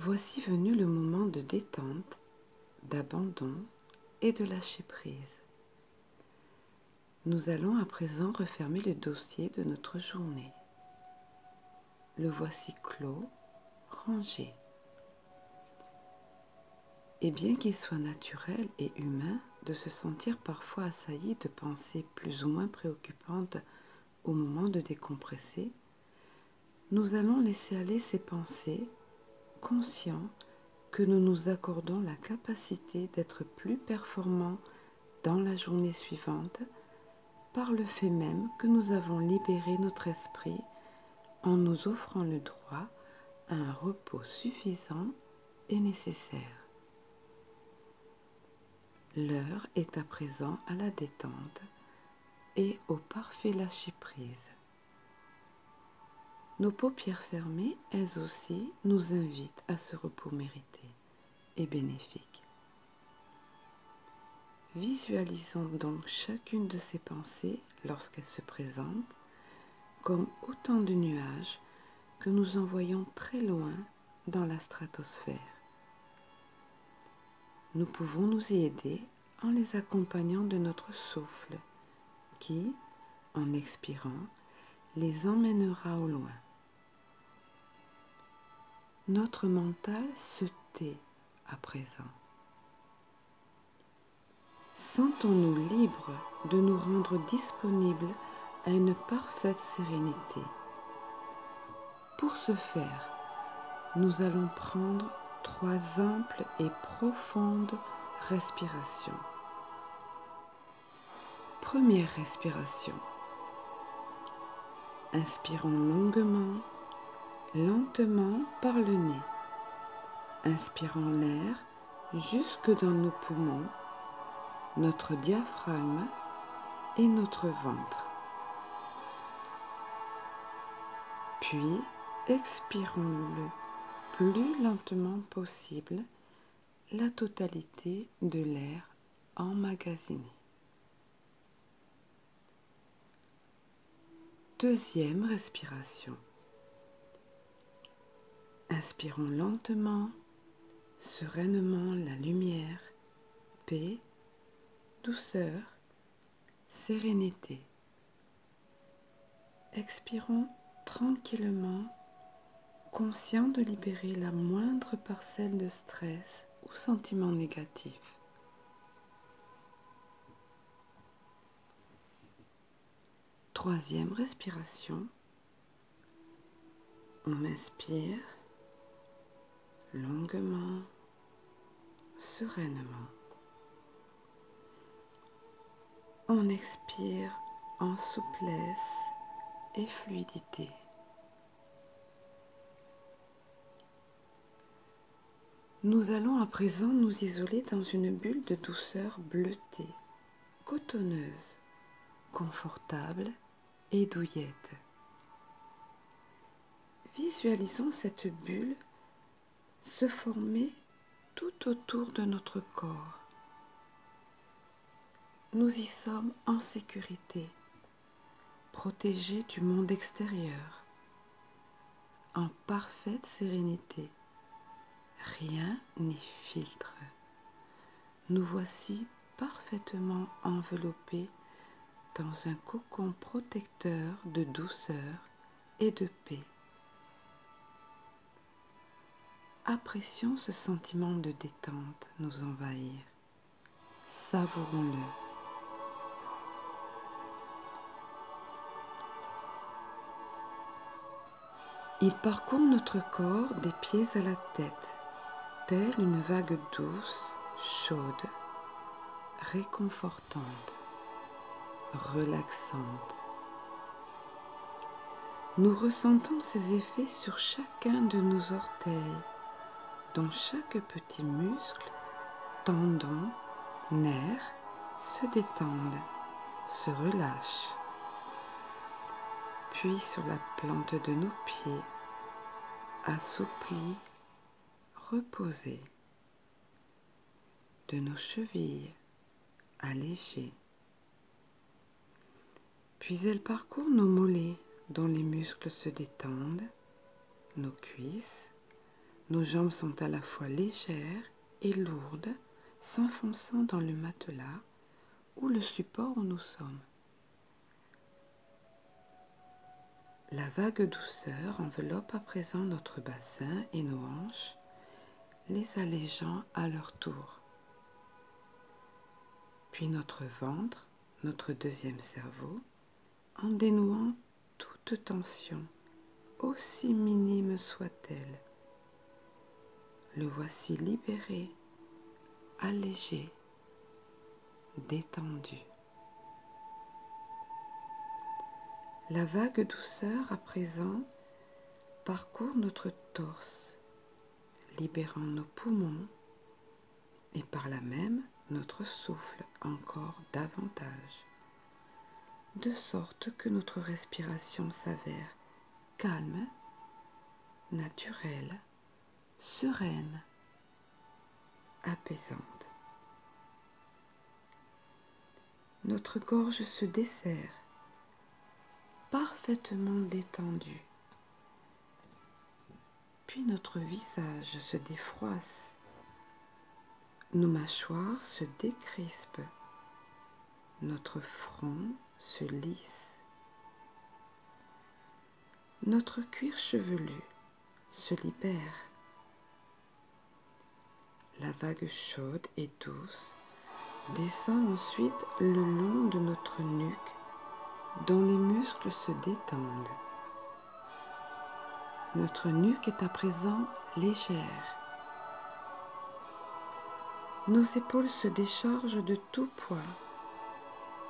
Voici venu le moment de détente, d'abandon et de lâcher prise. Nous allons à présent refermer le dossier de notre journée. Le voici clos, rangé. Et bien qu'il soit naturel et humain de se sentir parfois assailli de pensées plus ou moins préoccupantes au moment de décompresser, nous allons laisser aller ces pensées, conscients que nous nous accordons la capacité d'être plus performants dans la journée suivante par le fait même que nous avons libéré notre esprit en nous offrant le droit à un repos suffisant et nécessaire. L'heure est à présent à la détente et au parfait lâcher-prise. Nos paupières fermées, elles aussi, nous invitent à ce repos mérité et bénéfique. Visualisons donc chacune de ces pensées, lorsqu'elles se présentent, comme autant de nuages que nous envoyons très loin dans la stratosphère. Nous pouvons nous y aider en les accompagnant de notre souffle qui, en expirant, les emmènera au loin. Notre mental se tait à présent. Sentons-nous libres de nous rendre disponibles à une parfaite sérénité. Pour ce faire, nous allons prendre 3 amples et profondes respirations. Première respiration. Inspirons longuement, lentement par le nez. Inspirons l'air jusque dans nos poumons, notre diaphragme et notre ventre. Puis, expirons le plus lentement possible la totalité de l'air emmagasiné. Deuxième respiration. Inspirons lentement, sereinement la lumière, paix, douceur, sérénité. Expirons tranquillement, conscients de libérer la moindre parcelle de stress ou sentiment négatif. Troisième respiration. On inspire longuement, sereinement. On expire en souplesse et fluidité. Nous allons à présent nous isoler dans une bulle de douceur bleutée, cotonneuse, confortable et douillette. Visualisons cette bulle se former tout autour de notre corps. Nous y sommes en sécurité, protégés du monde extérieur, en parfaite sérénité. Rien n'y filtre. Nous voici parfaitement enveloppés dans un cocon protecteur de douceur et de paix. Apprécions ce sentiment de détente nous envahir. Savourons-le. Il parcourt notre corps des pieds à la tête, telle une vague douce, chaude, réconfortante, relaxante. Nous ressentons ces effets sur chacun de nos orteils, dont chaque petit muscle, tendon, nerf se détendent, se relâchent. Puis sur la plante de nos pieds, assouplis, reposés. De nos chevilles, allégées. Puis elle parcourt nos mollets, dont les muscles se détendent, nos cuisses, Nos jambes sont à la fois légères et lourdes, s'enfonçant dans le matelas ou le support où nous sommes. La vague douceur enveloppe à présent notre bassin et nos hanches, les allégeant à leur tour. Puis notre ventre, notre deuxième cerveau, en dénouant toute tension, aussi minime soit-elle. Le voici libéré, allégé, détendu. La vague douceur à présent parcourt notre torse, libérant nos poumons et par là même notre souffle encore davantage, de sorte que notre respiration s'avère calme, naturelle, sereine, apaisante. Notre gorge se desserre, parfaitement détendue. Puis notre visage se défroisse, nos mâchoires se décrispent, notre front se lisse, notre cuir chevelu se libère. La vague chaude et douce descend ensuite le long de notre nuque, dont les muscles se détendent. Notre nuque est à présent légère. Nos épaules se déchargent de tout poids,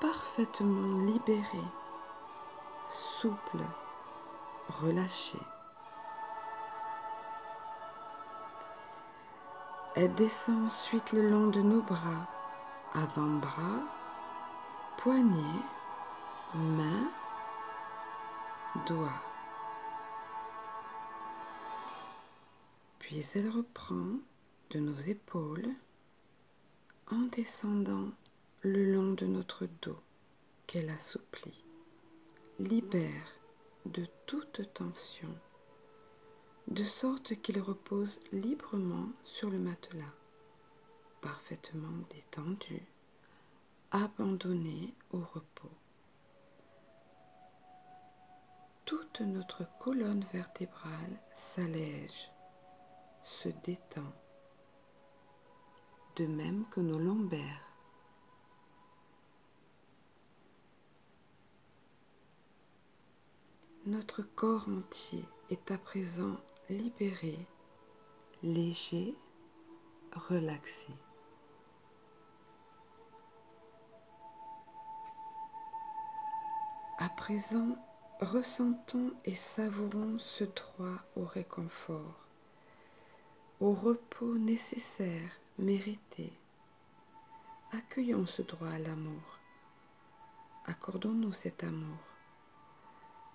parfaitement libérées, souples, relâchées. Elle descend ensuite le long de nos bras, avant-bras, poignets, mains, doigts. Puis elle reprend de nos épaules en descendant le long de notre dos qu'elle assouplit, libère de toute tension, de sorte qu'il repose librement sur le matelas, parfaitement détendu, abandonné au repos. Toute notre colonne vertébrale s'allège, se détend, de même que nos lombaires. Notre corps entier est à présent libéré, léger, relaxé. À présent, ressentons et savourons ce droit au réconfort, au repos nécessaire, mérité. Accueillons ce droit à l'amour. Accordons-nous cet amour.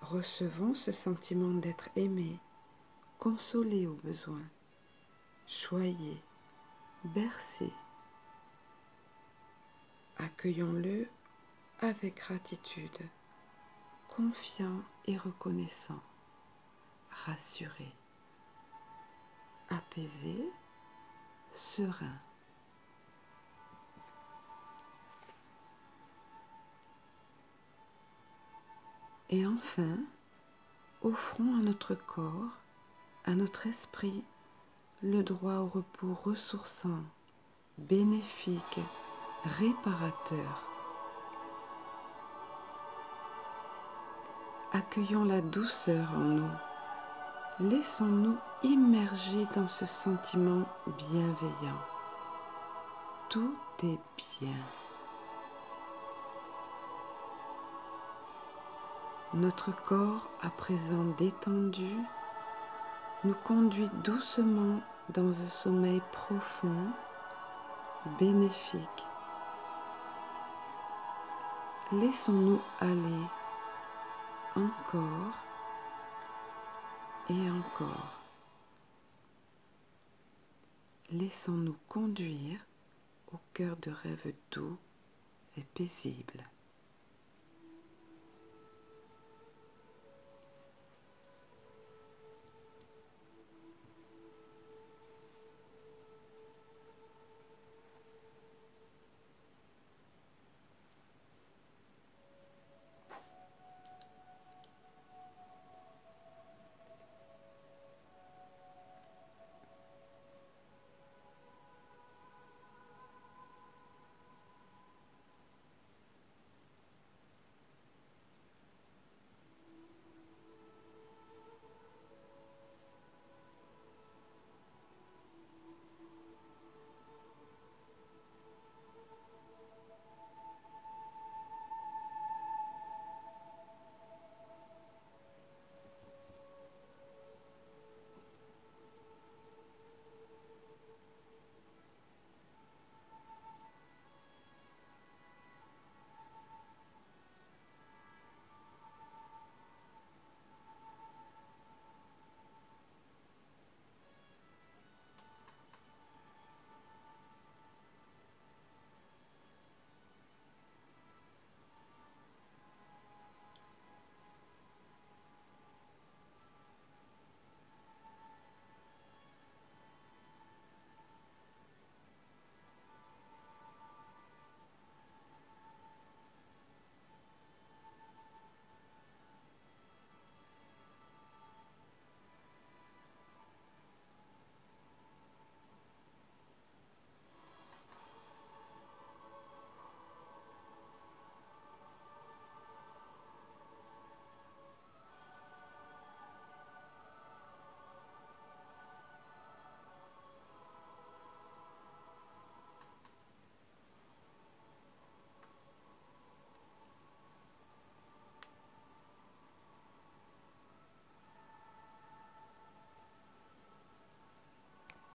Recevons ce sentiment d'être aimé, consolé au besoin, choyé, bercé. Accueillons-le avec gratitude, confiant et reconnaissant, rassuré, apaisé, serein. Et enfin, offrons à notre corps, à notre esprit, le droit au repos ressourçant, bénéfique, réparateur. Accueillons la douceur en nous. Laissons-nous immerger dans ce sentiment bienveillant. Tout est bien. Notre corps, à présent détendu, nous conduit doucement dans un sommeil profond, bénéfique. Laissons-nous aller encore et encore. Laissons-nous conduire au cœur de rêves doux et paisibles.